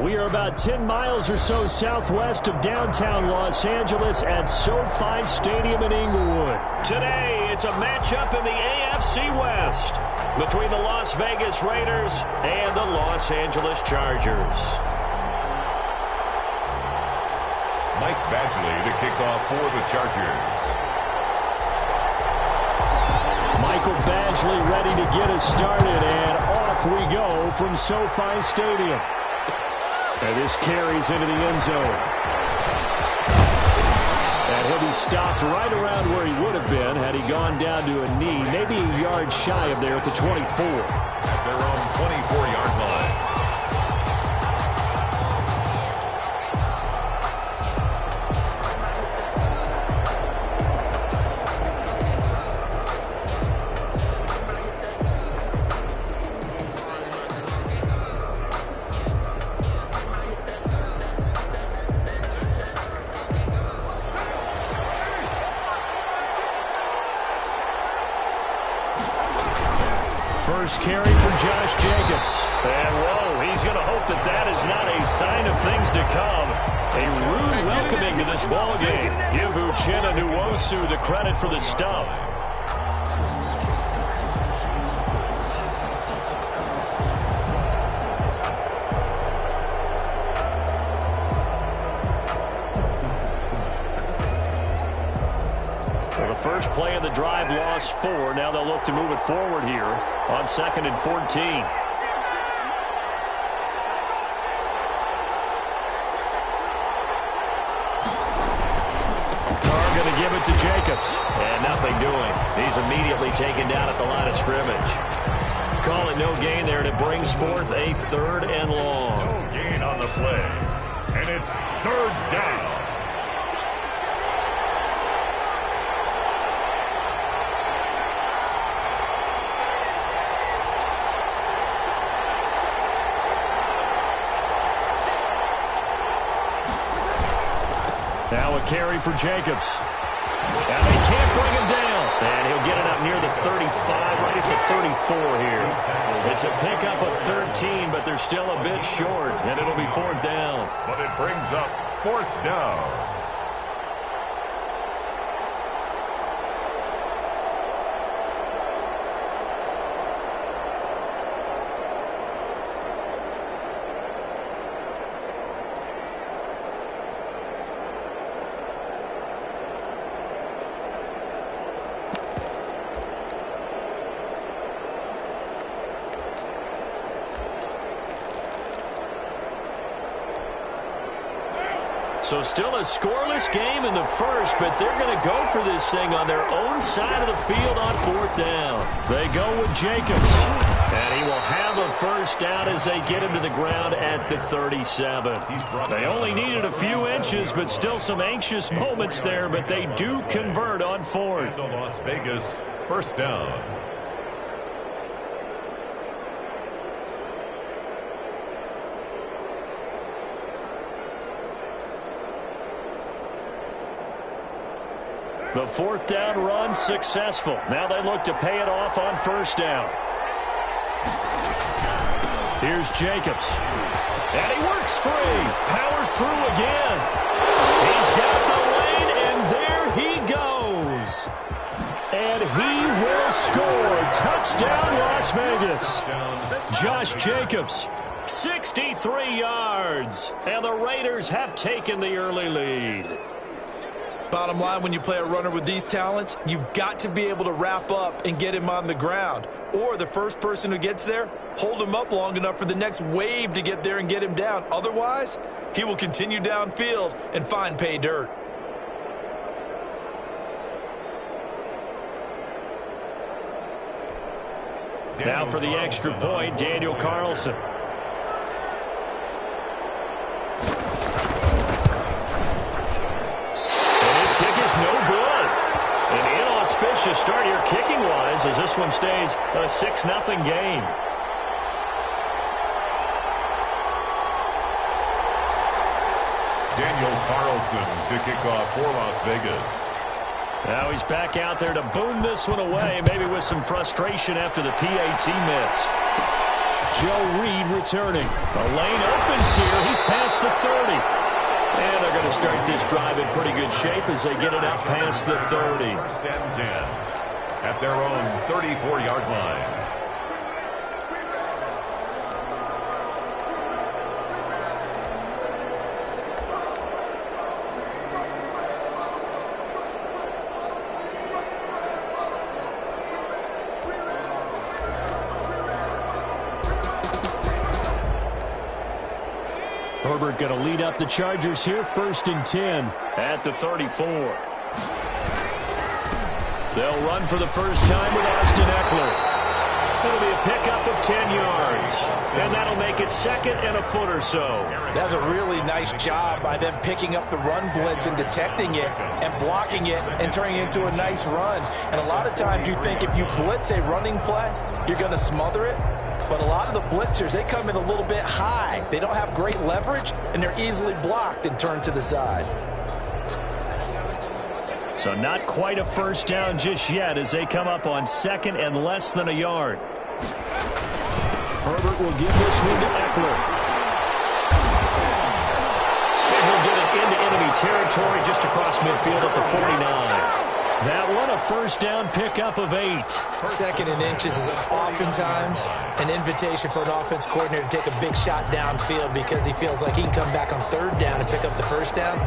We are about 10 miles or so southwest of downtown Los Angeles at SoFi Stadium in Inglewood. Today, it's a matchup in the AFC West between the Las Vegas Raiders and the Los Angeles Chargers. Mike Badgley to kick off for the Chargers. Michael Badgley ready to get us started, and off we go from SoFi Stadium. And this carries into the end zone. And he'll be stopped right around where he would have been had he gone down to a knee, maybe a yard shy of there at the 24. At their own 24-yard line. First carry for Josh Jacobs. And, whoa, he's going to hope that that is not a sign of things to come. A rude welcoming to this ballgame. Give Uchenna Nwosu the credit for the stuff. First play of the drive lost 4. Now they'll look to move it forward here on 2nd and 14. Carr going to give it to Jacobs. And nothing doing. He's immediately taken down at the line of scrimmage. Call it no gain there, and it brings forth a 3rd and long. No gain on the play. And it's 3rd down. Now a carry for Jacobs. And they can't bring him down. And he'll get it up near the 35, right at the 34 here. It's a pickup of 13, but they're still a bit short, and it'll be 4th down. But it brings up 4th down. So still a scoreless game in the first, but they're going to go for this thing on their own side of the field on 4th down. They go with Jacobs. And he will have a first down as they get him to the ground at the 37. They only needed a few inches, but still some anxious moments there, but they do convert on 4th. Las Vegas, 1st down. The 4th down run successful. Now they look to pay it off on 1st down. Here's Jacobs. And he works free. Powers through again. He's got the lane, and there he goes. And he will score. Touchdown, Las Vegas. Josh Jacobs, 63 yards. And the Raiders have taken the early lead. Bottom line, when you play a runner with these talents, you've got to be able to wrap up and get him on the ground. Or the first person who gets there, hold him up long enough for the next wave to get there and get him down. Otherwise, he will continue downfield and find pay dirt. Now for the extra point, Daniel Carlson. No good. An inauspicious start here kicking-wise as this one stays a 6-0 game. Daniel Carlson to kick off for Las Vegas. Now he's back out there to boom this one away, maybe with some frustration after the PAT miss. Joe Reed returning. The lane opens here. He's past the 30. And they're going to start this drive in pretty good shape as they get it out past the 30. First and 10 at their own 34-yard line. Herbert going to lead up the Chargers here, 1st and 10 at the 34. They'll run for the first time with Austin Eckler. It'll be a pickup of 10 yards, and that'll make it 2nd and a foot or so. That's a really nice job by them picking up the run blitz and detecting it and blocking it and turning it into a nice run. And a lot of times you think if you blitz a running play, you're going to smother it. But a lot of the blitzers, they come in a little bit high. They don't have great leverage, and they're easily blocked and turned to the side. So not quite a first down just yet as they come up on 2nd and less than a yard. Herbert will give this one to Eckler. And he'll get it into enemy territory just across midfield at the 49. That one a first down pickup of 8. 2nd and inches is oftentimes an invitation for an offense coordinator to take a big shot downfield because he feels like he can come back on 3rd down and pick up the first down.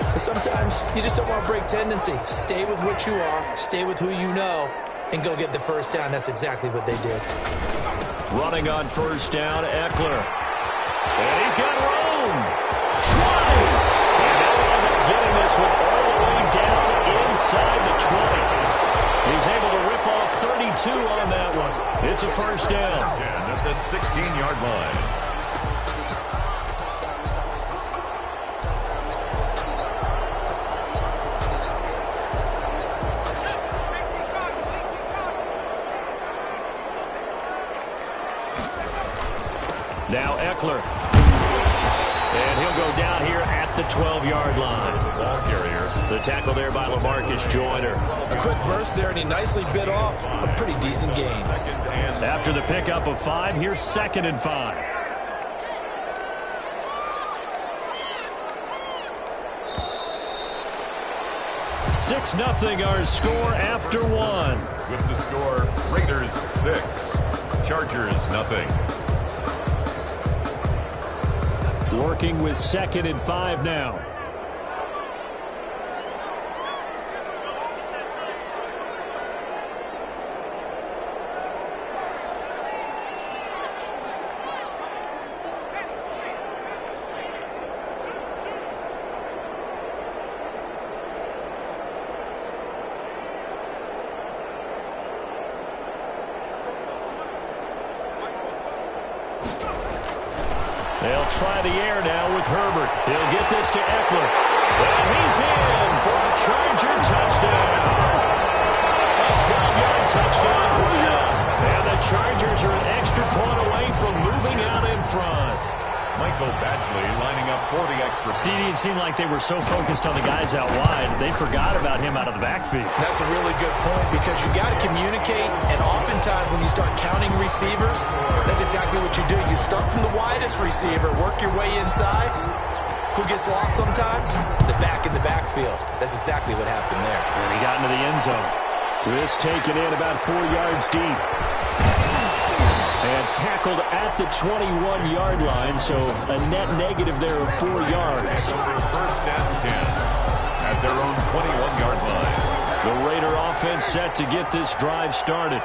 But sometimes you just don't want to break tendency. Stay with what you are, stay with who you know, and go get the first down. That's exactly what they did. Running on first down, Eckler. And he's got room. Trying. And they'll end up getting this one all the way down inside the 20. He's able to rip off 32 on that one. It's a first down. At the 16-yard line. Now Eckler. And he'll go down here at the 12-yard line. Ball carrier. The tackle there by LaMarcus Joyner. A quick burst there, and he nicely bit off a pretty decent gain. After the pickup of 5, here's 2nd and 5. Six nothing our score after 1. With the score, Raiders 6, Chargers nothing. Working with 2nd and 5 now. They'll try the air now with Herbert. He'll get this to Eckler. And he's in for a Charger touchdown. A 12-yard touchdown run. And the Chargers are an extra point away from moving out in front. Michael Badgley lining up for the extra. CD, it seemed like they were so focused on the guys out wide, they forgot about him out of the backfield. That's a really good point because you got to communicate, and oftentimes when you start counting receivers, that's exactly what you do. You start from the widest receiver, work your way inside. Who gets lost sometimes? The back in the backfield. That's exactly what happened there. And he got into the end zone. This taken in about 4 yards deep. And tackled at the 21-yard line, so a net negative there of 4 yards. First and 10 at their own 21-yard line. The Raider offense set to get this drive started.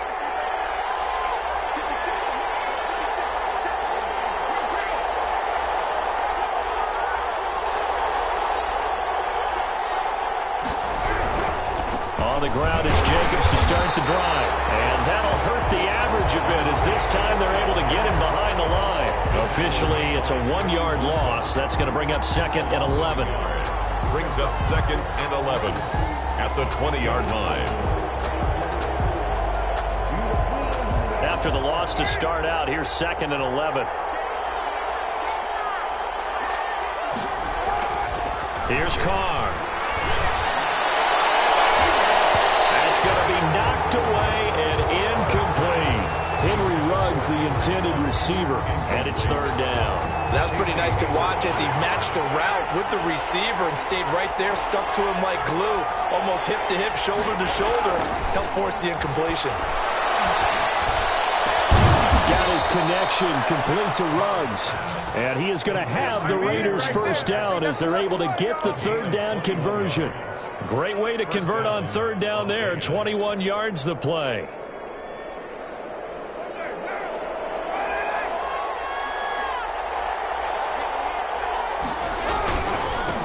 On the ground is Jacobs to start the drive. And that'll hurt the average a bit as this time they're able to get him behind the line. Officially, it's a 1-yard loss. That's going to bring up 2nd and 11. Brings up 2nd and 11 at the 20-yard line. After the loss to start out, here's 2nd and 11. Here's Carr. That's going to be knocked away and incomplete. Henry Ruggs is the intended receiver, and it's third down. That's pretty nice to watch as he matched the route with the receiver and stayed right there, stuck to him like glue, almost hip to hip, shoulder to shoulder, helped force the incompletion. Got his connection complete to Ruggs. And he is going to have the Raiders first down as they're able to get the third down conversion. Great way to convert on third down there. 21 yards the play.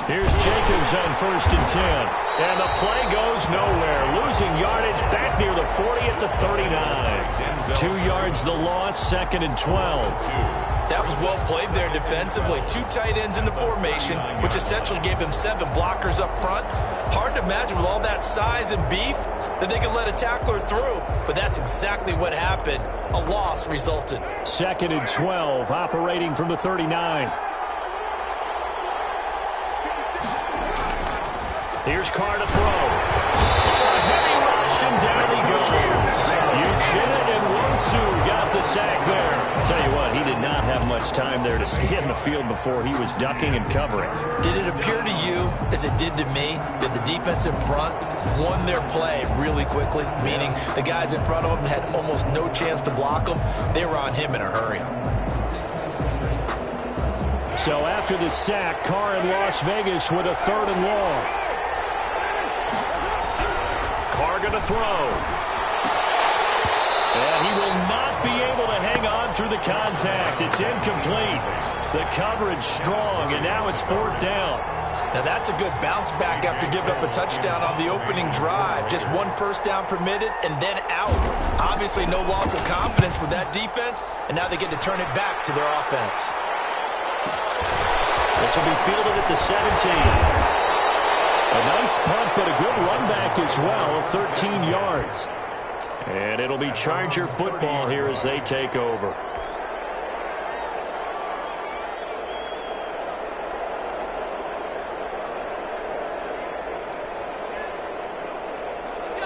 Here's Jacobs on 1st and 10. And the play goes nowhere. Losing yardage back near the 40 at the 39. 2 yards the loss, 2nd and 12. That was well played there defensively. 2 tight ends in the formation, which essentially gave them 7 blockers up front. Hard to imagine with all that size and beef that they could let a tackler through. But that's exactly what happened. A loss resulted. 2nd and 12, operating from the 39. Here's Carr to throw. A heavy rush, and down he goes. Uchenna and Wosu got the sack there. I'll tell you what, he did not have much time there to scan the field before he was ducking and covering. Did it appear to you, as it did to me, that the defensive front won their play really quickly? Meaning the guys in front of them had almost no chance to block them. They were on him in a hurry. So after the sack, Carr in Las Vegas with a 3rd and long. Carr going to throw. And he will not be able to hang on through the contact. It's incomplete. The coverage strong, and now it's 4th down. Now that's a good bounce back after giving up a touchdown on the opening drive. Just 1 first down permitted and then out. Obviously no loss of confidence with that defense, and now they get to turn it back to their offense. This will be fielded at the 17. A nice punt, but a good run back as well, 13 yards. And it'll be Charger football here as they take over.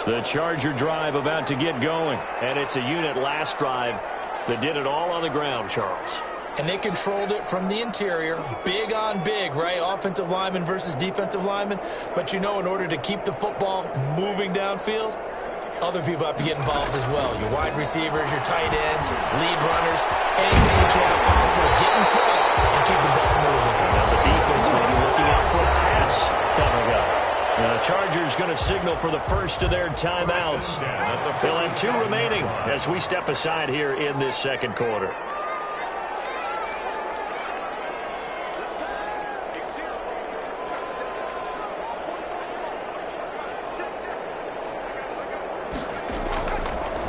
The Charger drive about to get going. And it's a unit last drive that did it all on the ground, Charles. And they controlled it from the interior. Big on big, right? Offensive lineman versus defensive lineman. But you know, in order to keep the football moving downfield, other people have to get involved as well. Your wide receivers, your tight ends, lead runners, anything that you have possible to get in front and keep the ball moving. Now the defense may be looking out for a pass coming up. Now the Chargers going to signal for the first of their timeouts. They'll have 2 remaining as we step aside here in this second quarter.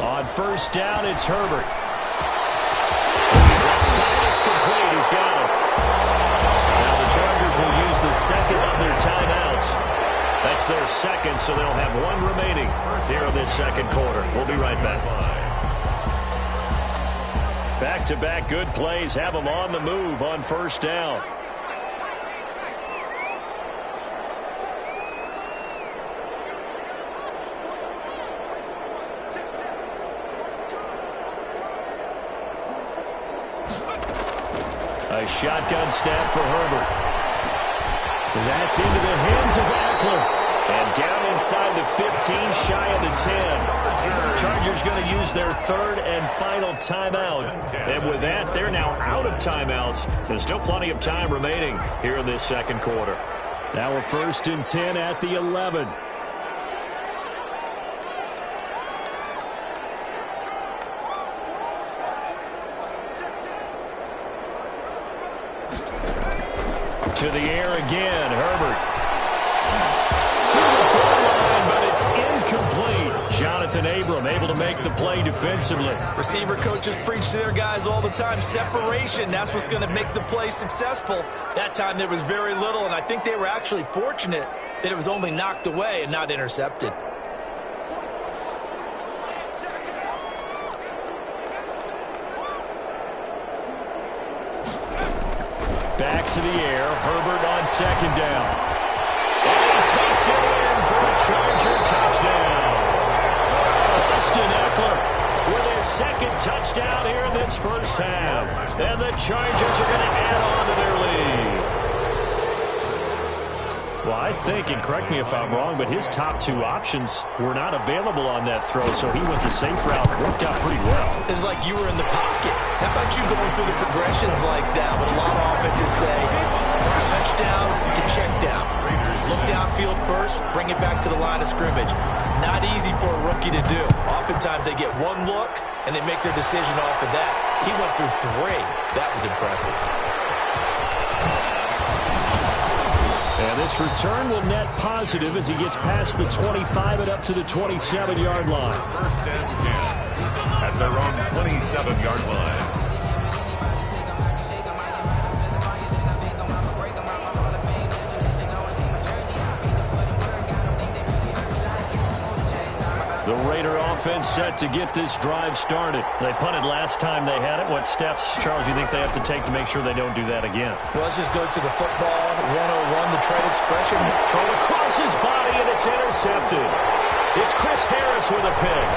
On first down, it's Herbert. Left side, it's complete. He's got it. Now the Chargers will use the second of their timeouts. That's their second, so they'll have 1 remaining here in this second quarter. We'll be right back. Back-to-back good plays have them on the move on first down. A shotgun snap for Herbert. That's into the hands of Eckler. And down inside the 15, shy of the 10. Chargers going to use their 3rd and final timeout. And with that, they're now out of timeouts. There's still plenty of time remaining here in this second quarter. Now a 1st and 10 at the 11. To the air again, Herbert. To the goal line, but it's incomplete. Jonathan Abram able to make the play defensively. Receiver coaches preach to their guys all the time. Separation, that's what's going to make the play successful. That time there was very little, and I think they were actually fortunate that it was only knocked away and not intercepted. Back to the air. Herbert on 2nd down. And he takes it in for a Charger touchdown. Austin Eckler with his his second touchdown here in this first half. And the Chargers are going to add on to their lead. Well, I think, and correct me if I'm wrong, but his top two options were not available on that throw, so he went the safe route. Worked out pretty well. It was like you were in the pocket. How about you going through the progressions like that? What a lot of offenses say, touchdown to check down. Look downfield first, bring it back to the line of scrimmage. Not easy for a rookie to do. Oftentimes they get one look, and they make their decision off of that. He went through three. That was impressive. And this return will net positive as he gets past the 25 and up to the 27-yard line. First and 10 at their own 27-yard line. The Raider offense set to get this drive started. They punted last time they had it. What steps, Charles, you think they have to take to make sure they don't do that again? Well, let's just go to the football 101, the trade expression. Thrown across his body, and it's intercepted. It's Chris Harris with a pick.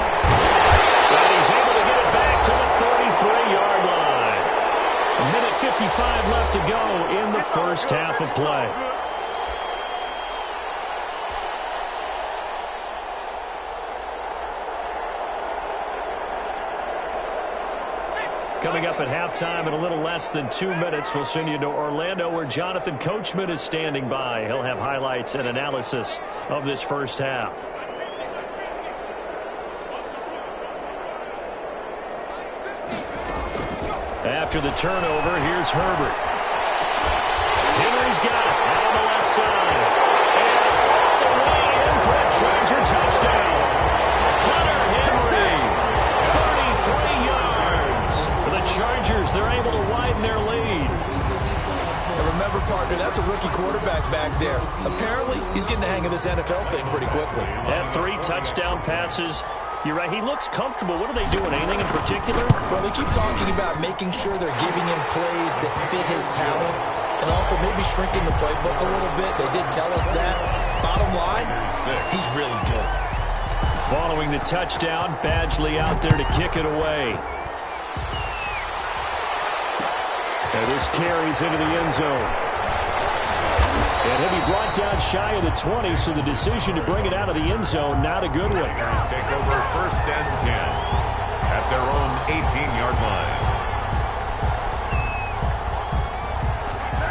And he's able to get it back to the 33-yard line. A minute 55 left to go in the first half of play. Coming up at halftime in a little less than 2 minutes, we'll send you to Orlando where Jonathan Coachman is standing by. He'll have highlights and analysis of this first half. After the turnover, here's Herbert. Henry's got it out on the left side. And all the way in for a Charger touchdown. Hunter Henry, 33 yards. For the Chargers, they're able to widen their lead. And remember, partner, that's a rookie quarterback back there. Apparently, he's getting the hang of this NFL thing pretty quickly. Had 3 touchdown passes. You're right, he looks comfortable. What are they doing? Anything in particular? Well, they keep talking about making sure they're giving him plays that fit his talents and also maybe shrinking the playbook a little bit. They did tell us that. Bottom line, he's really good. Following the touchdown, Badgley out there to kick it away. And this carries into the end zone. And he'll be brought down shy of the 20, so the decision to bring it out of the end zone, not a good one. Take over first and 10 at their own 18-yard line.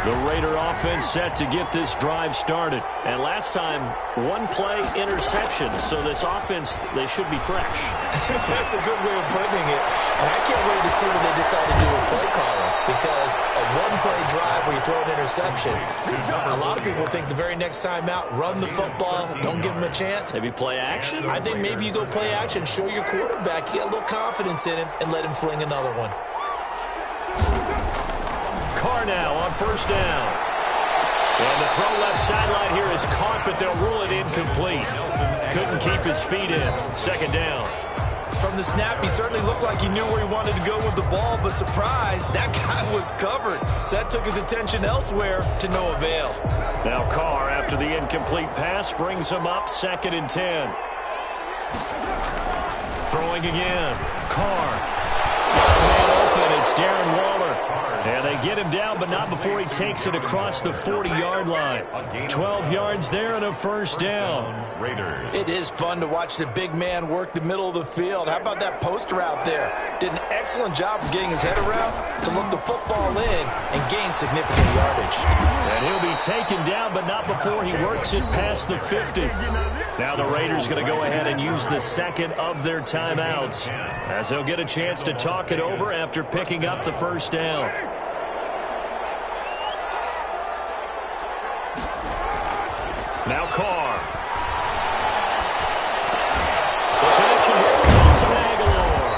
The Raider offense set to get this drive started. And last time, 1 play interception. So this offense, they should be fresh. That's a good way of putting it. And I can't wait to see what they decide to do with play calling. Because a 1-play drive where you throw an interception, a lot of people think the very next time out, run the football, don't give them a chance. Maybe play action? I think maybe you go play action, show your quarterback, you get a little confidence in him, and let him fling another one. Carr now on first down. And the throw left sideline here is caught, but they'll rule it incomplete. Couldn't keep his feet in. Second down. From the snap, he certainly looked like he knew where he wanted to go with the ball, but surprise, that guy was covered. So that took his attention elsewhere to no avail. Now Carr, after the incomplete pass, brings him up 2nd and 10. Throwing again. Carr. Man open, it's Darren Waller. And they get him down, but not before he takes it across the 40-yard line. 12 yards there and a first down. It is fun to watch the big man work the middle of the field. How about that post route there? Did an excellent job of getting his head around to look the football in and gain significant yardage. And he'll be taken down, but not before he works it past the 50. Now the Raiders going to go ahead and use the second of their timeouts, as they'll get a chance to talk it over after picking up the first down. Now Carr. The pitch, and here comes Aguilar.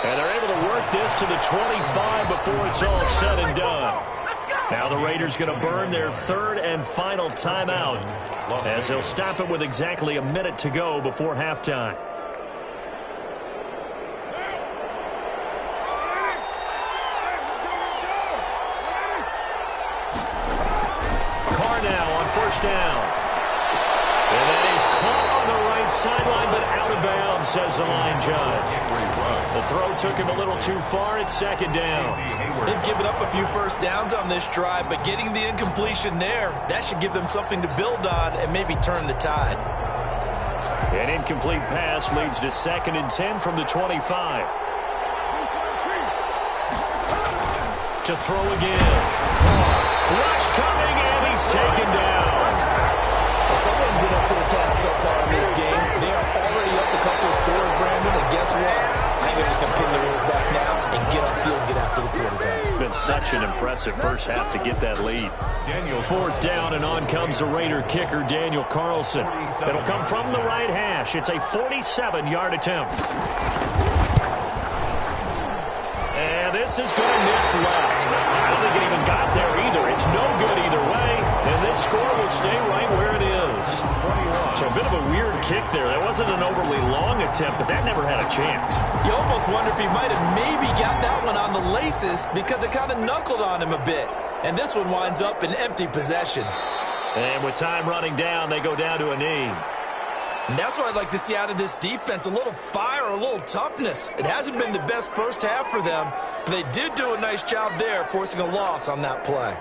And they're able to work this to the 25 before it's all said and done. Now the Raiders going to burn their 3rd and final timeout, as they'll stop it with exactly a minute to go before halftime. Carr now on first down. And that is caught on the right sideline, but out of bounds, says the line judge. The throw took him a little too far. It's second down. They've given up a few first downs on this drive, but getting the incompletion there, that should give them something to build on and maybe turn the tide. An incomplete pass leads to 2nd and 10 from the 25. To throw again. Rush coming, and he's taken down. Well, someone's been up to the task so far in this game. They are already up a couple of scores, Brandon, and guess what? I think they're just going to pin their ears back now and get upfield and get after the quarterback. It's been such an impressive first half to get that lead. 4th down, and on comes the Raider kicker, Daniel Carlson. It'll come from the right hash. It's a 47-yard attempt. And this is going to miss left. I don't think it even got there either. It's no good either way, and this score will stay right where it is. So a bit of a weird kick there. That wasn't an overly long attempt, but that never had a chance. You almost wonder if he might have maybe got that one on the laces because it kind of knuckled on him a bit. And this one winds up in empty possession. And with time running down, they go down to a knee. And that's what I'd like to see out of this defense, a little fire, a little toughness. It hasn't been the best first half for them, but they did do a nice job there, forcing a loss on that play.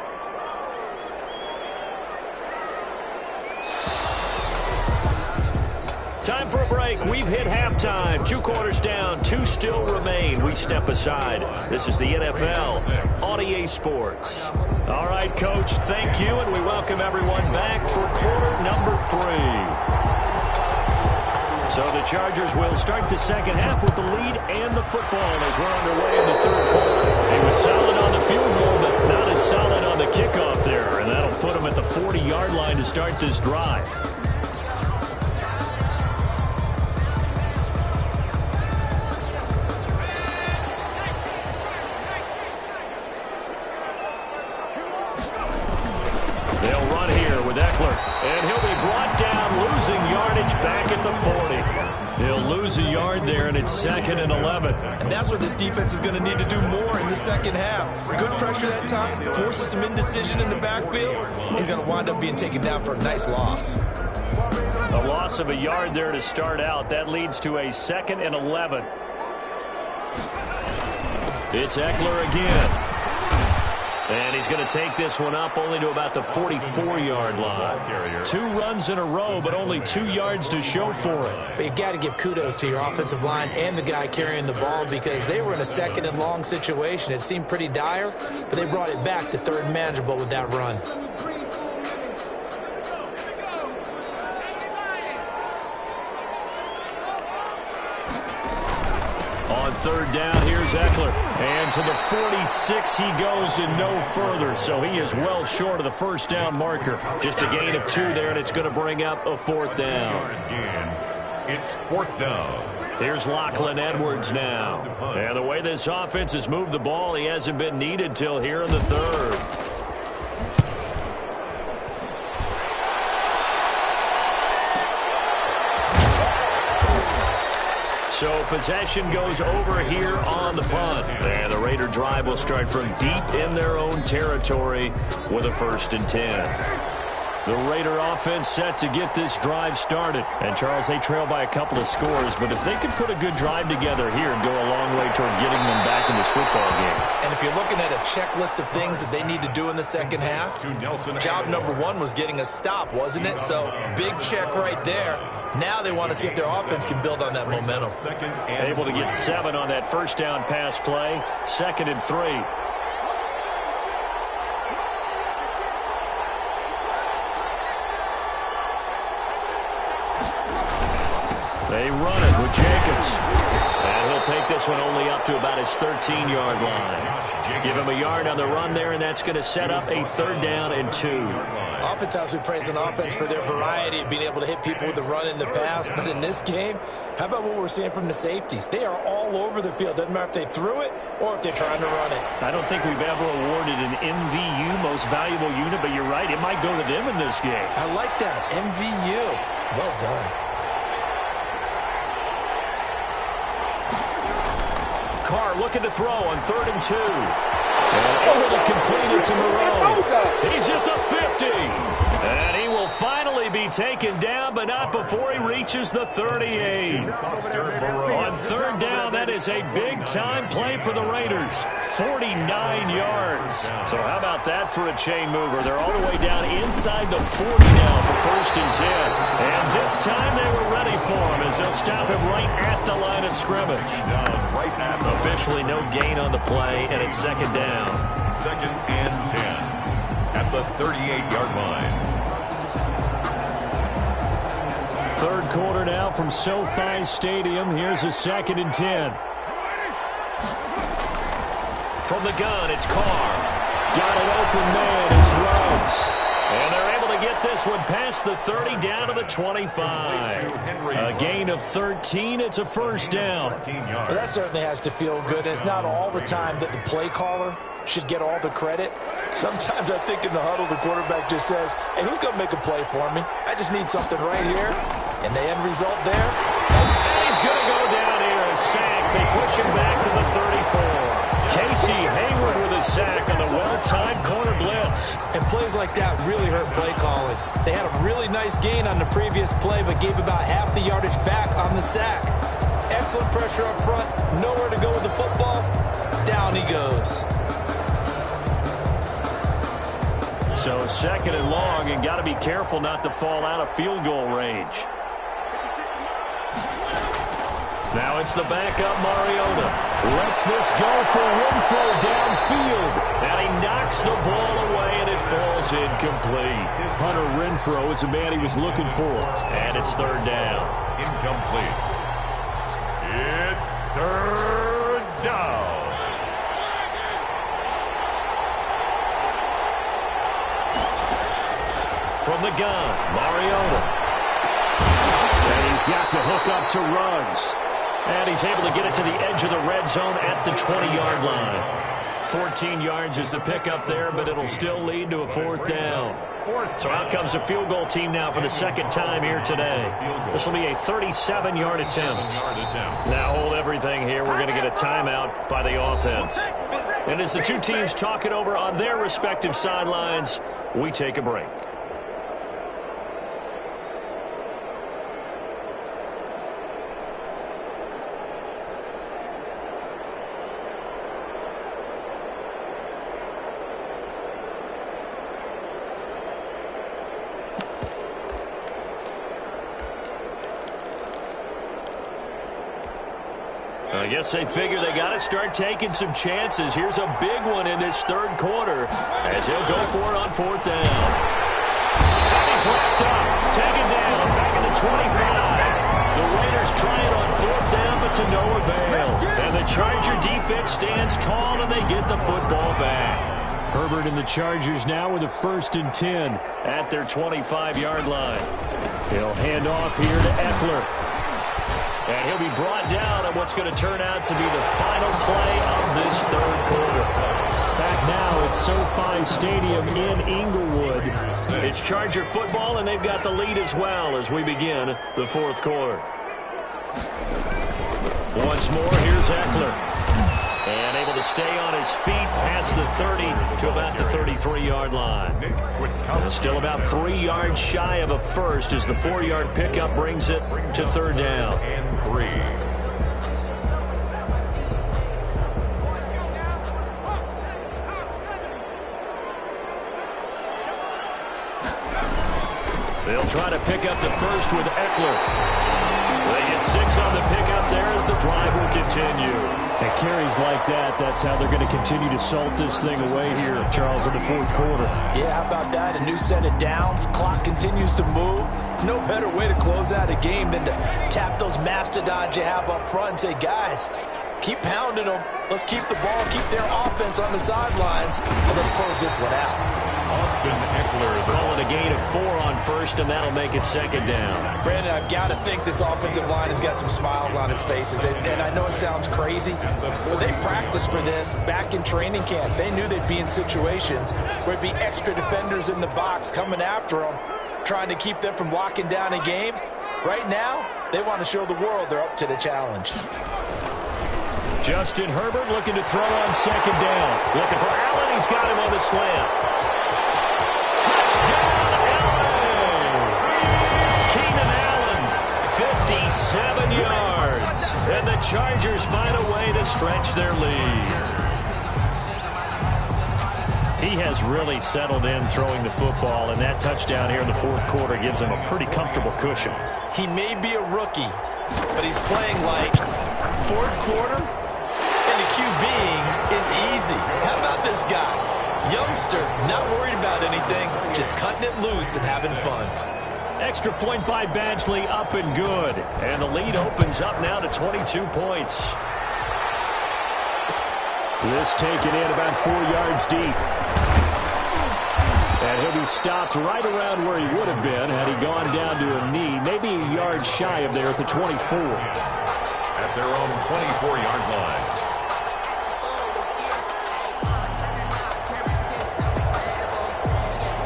Time for a break. We've hit halftime. 2 quarters down. 2 still remain. We step aside. This is the NFL on EA Sports. All right, Coach, thank you, and we welcome everyone back for quarter number 3. So the Chargers will start the second half with the lead and the football as we're underway in the 3rd quarter. He was solid on the field goal, but not as solid on the kickoff there, and that'll put him at the 40-yard line to start this drive. They'll run here with Eckler, and he'll be brought down, losing yardage back at the 40. He'll lose a yard there, and it's 2nd and 11. And that's what this defense is going to need to do more in the second half. Good pressure that time, forces some indecision in the backfield. He's going to wind up being taken down for a nice loss. A loss of a yard there to start out. That leads to a 2nd and 11. It's Eckler again. And he's going to take this one up only to about the 44-yard line. 2 runs in a row, but only 2 yards to show for it. But you got to give kudos to your offensive line and the guy carrying the ball because they were in a 2nd and long situation. It seemed pretty dire, but they brought it back to 3rd and manageable with that run. On 3rd down, here's Eckler. And to the 46 he goes and no further. So he is well short of the first down marker. Just a gain of 2 there, and it's going to bring up a 4th down. It's 4th down. Here's Lachlan Edwards now. And the way this offense has moved the ball, he hasn't been needed till here in the 3rd. So possession goes over here on the punt. And the Raider drive will start from deep in their own territory with a 1st and 10. The Raider offense set to get this drive started. And, Charles, they trail by a couple of scores, but if they could put a good drive together here and go a long way toward getting them back in this football game. And if you're looking at a checklist of things that they need to do in the second half, job number 1 was getting a stop, wasn't it? So big check right there. Now they want to see if their offense can build on that momentum. Able to get 7 on that first down pass play. 2nd and 3. They run it with Jacobs. And he'll take this one only up to about his 13-yard line. Give him a yard on the run there, and that's going to set up a 3rd down and 2. Oftentimes we praise an offense for their variety of being able to hit people with the run in the pass. But in this game, how about what we're seeing from the safeties? They are all over the field. Doesn't matter if they threw it or if they're trying to run it. I don't think we've ever awarded an MVU, most valuable unit, but you're right. It might go to them in this game. I like that. MVU. Well done. Carr looking to throw on 3rd and 2. And able to complete it to Moreau. He's at the 50. And he will finally be taken down, but not before he reaches the 38. On third down, that is a big-time play for the Raiders. 49 yards. So how about that for a chain mover? They're all the way down inside the 40 now for 1st and 10. And this time they were ready for him as they'll stop him right at the line of scrimmage. Officially no gain on the play, and it's 2nd down. 2nd and 10 at the 38-yard line. 3rd quarter now from SoFi Stadium. Here's a 2nd and 10. From the gun, it's Carr. Got an open man. It's Ruggs. And they're able to get this one past the 30 down to the 25. A gain of 13. It's a 1st down. Well, that certainly has to feel good. It's not all the time that the play caller should get all the credit. Sometimes I think in the huddle, the quarterback just says, hey, who's going to make a play for me? I just need something right here. And the end result there. And he's going to go down here. A sack. They push him back to the 34. Casey Hayward with a sack on the well-timed corner blitz. And plays like that really hurt play calling. They had a really nice gain on the previous play, but gave about half the yardage back on the sack. Excellent pressure up front. Nowhere to go with the football. Down he goes. So 2nd and long, and got to be careful not to fall out of field goal range. Now it's the backup Mariota. Lets this go for Renfro downfield. And he knocks the ball away, and it falls incomplete. Hunter Renfro is the man he was looking for. And it's 3rd down. Incomplete. It's 3rd down. From the gun, Mariota. And he's got the hook up to Ruggs. And he's able to get it to the edge of the red zone at the 20-yard line. 14 yards is the pickup there, but it'll still lead to a 4th down. So out comes the field goal team now for the 2nd time here today. This will be a 37-yard attempt. Now hold everything here. We're going to get a timeout by the offense. And as the two teams talk it over on their respective sidelines, we take a break. I guess they figure they got to start taking some chances. Here's a big one in this 3rd quarter as he'll go for it on 4th down. And he's wrapped up, taken down, back in the 25. The Raiders try it on 4th down, but to no avail. And the Charger defense stands tall, and they get the football back. Herbert and the Chargers now with a 1st and 10 at their 25-yard line. He'll hand off here to Eckler. And he'll be brought down on what's going to turn out to be the final play of this 3rd quarter. Back now at SoFi Stadium in Inglewood. It's Charger football, and they've got the lead as well as we begin the 4th quarter. Once more, here's Eckler. And able to stay on his feet past the 30 to about the 33-yard line. Still about 3 yards shy of a first as the 4-yard pickup brings it to 3rd down. And 3. They'll try to pick up the first with Eckler. They get 6 on the pickup there as the drive will continue. And carries like that, that's how they're going to continue to salt this thing away here, Charles, in the 4th quarter. Yeah, how about that? A new set of downs. Clock continues to move. No better way to close out a game than to tap those mastodons you have up front and say, guys, keep pounding them. Let's keep the ball, keep their offense on the sidelines, and let's close this one out. Austin Eckler calling a gain of 4 on first, and that'll make it 2nd down. Brandon, I've got to think this offensive line has got some smiles on its faces. And I know it sounds crazy, but they practiced for this back in training camp. They knew they'd be in situations where it'd be extra defenders in the box coming after them, trying to keep them from locking down a game. Right now, they want to show the world they're up to the challenge. Justin Herbert looking to throw on 2nd down. Looking for Allen. He's got him on the slant. Touchdown, Allen. And the Chargers find a way to stretch their lead. He has really settled in throwing the football, and that touchdown here in the fourth quarter gives him a pretty comfortable cushion. He may be a rookie, but he's playing like fourth quarter, and the QBing is easy. How about this guy? Youngster, not worried about anything, just cutting it loose and having fun. Extra point by Badgley, up and good. And the lead opens up now to 22 points. This taken in about 4 yards deep. And he'll be stopped right around where he would have been had he gone down to a knee, maybe a yard shy of there at the 24. At their own 24-yard line.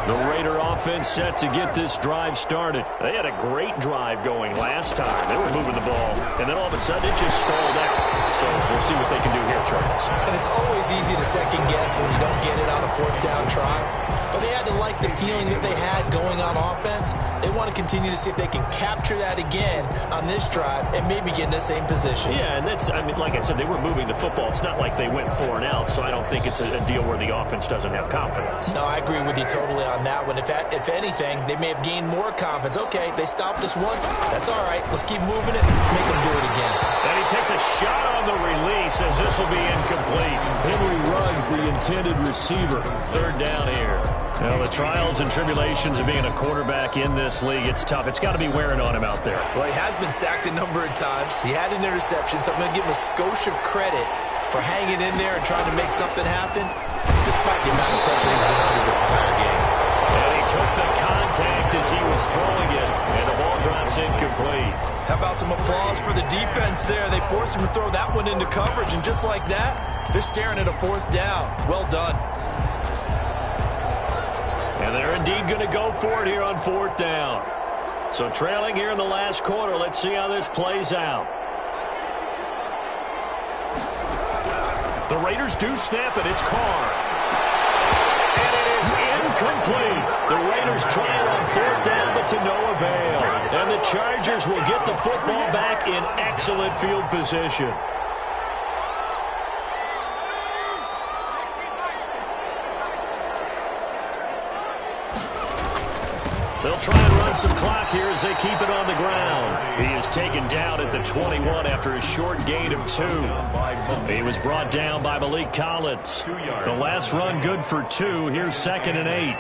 The Raider offense set to get this drive started. They had a great drive going last time. They were moving the ball, and then all of a sudden it just stalled out. So we'll see what they can do here, Charles. And it's always easy to second guess when you don't get it on a fourth down try. But they had to like the feeling that they had going on offense. They want to continue to see if they can capture that again on this drive and maybe get in the same position. Yeah, and that's, I mean, like I said, they were moving the football. It's not like they went 4 and out, so I don't think it's a deal where the offense doesn't have confidence. No, I agree with you totally on that one. If anything, they may have gained more confidence. Okay, they stopped us once. That's all right. Let's keep moving it. Make them do it again. And he takes a shot on the release as this will be incomplete. Henry Ruggs, the intended receiver. Third down here. Well, the trials and tribulations of being a quarterback in this league, it's tough. It's got to be wearing on him out there. Well, he has been sacked a number of times. He had an interception, so I'm going to give him a skosh of credit for hanging in there and trying to make something happen, despite the amount of pressure he's been under this entire game. And he took the contact as he was throwing it, and the ball drops incomplete. How about some applause for the defense there? They forced him to throw that one into coverage, and just like that, they're staring at a fourth down. Well done. And they're indeed going to go for it here on fourth down. So trailing here in the last quarter, let's see how this plays out. The Raiders do snap it. It's Carr. And it is incomplete. The Raiders try it on fourth down, but to no avail. And the Chargers will get the football back in excellent field position. They'll try and run some clock here as they keep it on the ground. He is taken down at the 21 after a short gain of 2. He was brought down by Malik Collins. The last run good for 2. Here's 2nd and 8.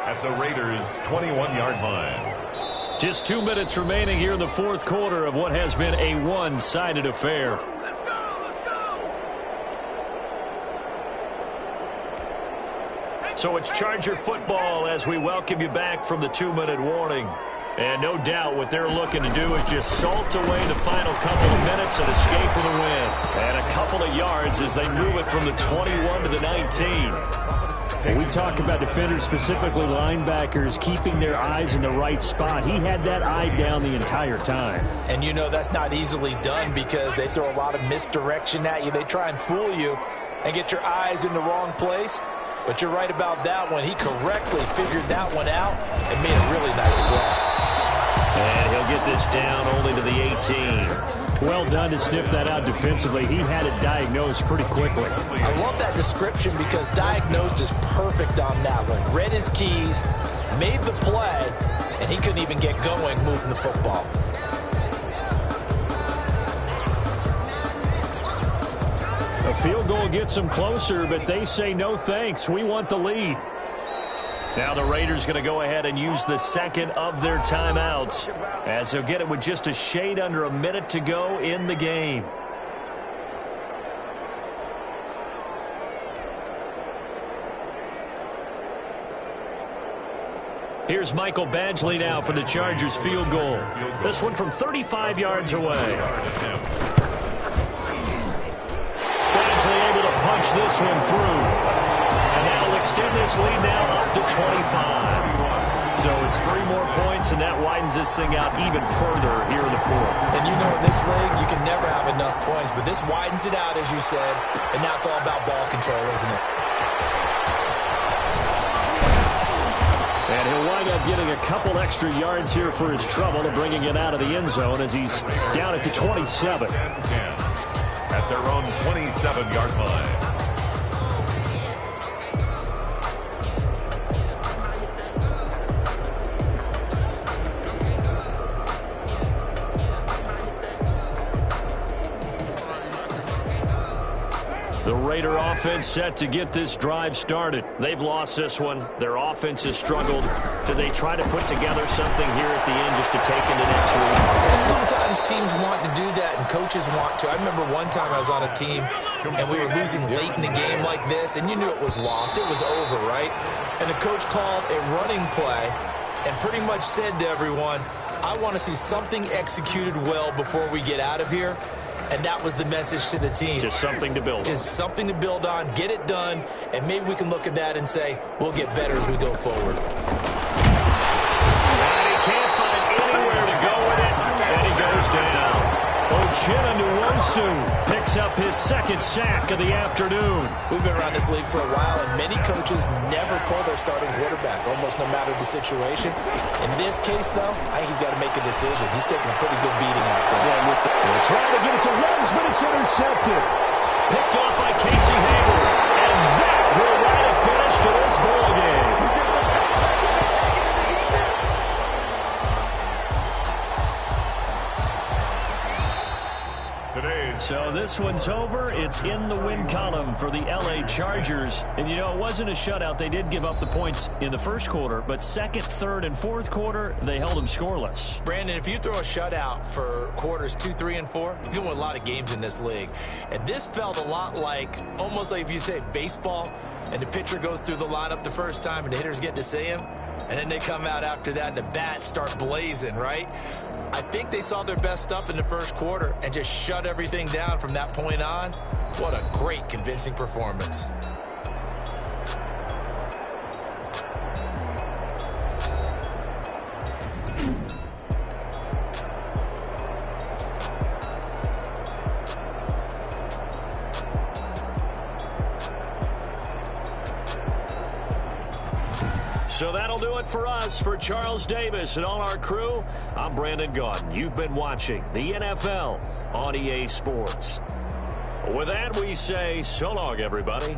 At the Raiders' 21-yard line. Just 2 minutes remaining here in the fourth quarter of what has been a one-sided affair. So it's Charger football as we welcome you back from the 2-minute warning. And no doubt what they're looking to do is just salt away the final couple of minutes and escape with a win. And a couple of yards as they move it from the 21 to the 19. When we talk about defenders, specifically linebackers, keeping their eyes in the right spot. He had that eye down the entire time. And you know that's not easily done because they throw a lot of misdirection at you. They try and fool you and get your eyes in the wrong place. But you're right about that one. He correctly figured that one out and made a really nice play. And he'll get this down only to the 18. Well done to sniff that out defensively. He had it diagnosed pretty quickly. I love that description because diagnosed is perfect on that one. Read his keys, made the play, and he couldn't even get going moving the football. A field goal gets them closer, but they say no thanks. We want the lead. Now the Raiders going to go ahead and use the second of their timeouts as they'll get it with just a shade under a minute to go in the game. Here's Michael Badgley now for the Chargers field goal. This one from 35 yards away. Badgley able to punch this one through. And that'll extend this lead now up to 25. So it's 3 more points, and that widens this thing out even further here in the fourth. And you know in this league, you can never have enough points, but this widens it out, as you said, and now it's all about ball control, isn't it? And he'll wind up getting a couple extra yards here for his trouble and bringing it out of the end zone as he's down at the 27. 10 at their own 27-yard line. The Raider offense set to get this drive started. They've lost this one. Their offense has struggled. Do they try to put together something here at the end just to take into next week? Yeah, sometimes teams want to do that and coaches want to. I remember one time I was on a team and we were losing late in the game like this, and you knew it was lost. It was over, right? And the coach called a running play and pretty much said to everyone, I want to see something executed well before we get out of here. And that was the message to the team. Just something to build on. Just something to build on, get it done, and maybe we can look at that and say, we'll get better as we go forward. And he can't find anywhere to go with it, and he goes down. Uchenna picks up his second sack of the afternoon. We've been around this league for a while, and many coaches never pull their starting quarterback, almost no matter the situation. In this case, though, I think he's got to make a decision. He's taking a pretty good beating out there. They're trying to get it to Ruggs, but it's intercepted. Picked off by Casey Hayward, and that will write a finish to this ball game. So this one's over. It's in the win column for the LA Chargers. And, you know, it wasn't a shutout. They did give up the points in the first quarter, but second, third, and fourth quarter, they held them scoreless. Brandon, if you throw a shutout for quarters 2, 3, and 4, you win a lot of games in this league. And this felt a lot like, almost like if you say baseball, and the pitcher goes through the lineup the first time, and the hitters get to see him, and then they come out after that, and the bats start blazing, right? I think they saw their best stuff in the first quarter and just shut everything down from that point on. What a great, convincing performance. So that'll do it for us. For Charles Davis and all our crew, I'm Brandon Gaudin. You've been watching the NFL on EA Sports. With that, we say so long, everybody.